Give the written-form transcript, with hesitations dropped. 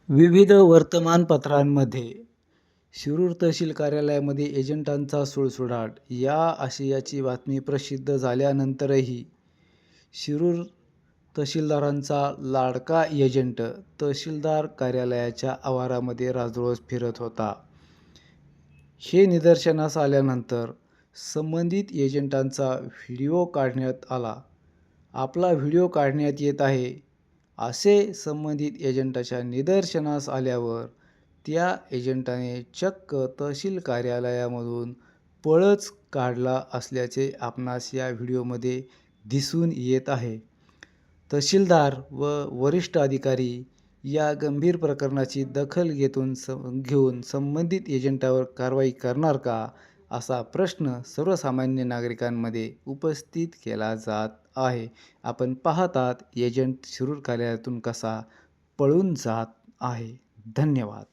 विविध वर्तमानपत्रांमध्ये शिरूर तहसील कार्यालयामध्ये एजंटांचा सुळसुळाट या आशयाची बातमी प्रसिद्ध झाल्यानंतरही शिरूर तहसीलदारांचा लाडका एजंट तहसीलदार कार्यालयाच्या आवारामध्ये राजरोस फिरत होता. हे निदर्शनास आल्यानंतर संबंधित एजंटांचा व्हिडिओ काढण्यात आला. आपला व्हिडिओ काढण्यात येत आहे असे संबंधित एजंटाच्या निदर्शनास आल्यावर त्या एजंटाने चक्क तहसील कार्यालयामधून पळच काढला असल्याचे आपणास या व्हिडिओमध्ये दिसून येत आहे. तहसीलदार व वरिष्ठ अधिकारी या गंभीर प्रकरणाची दखल घेऊन संबंधित एजंटावर कारवाई करणार का, असा प्रश्न सर्वसामान्य नागरिकांमध्ये उपस्थित केला जात आहे. आपण पाहतात एजंट शिरूर कार्यालयातून कसा पळून जात आहे. धन्यवाद.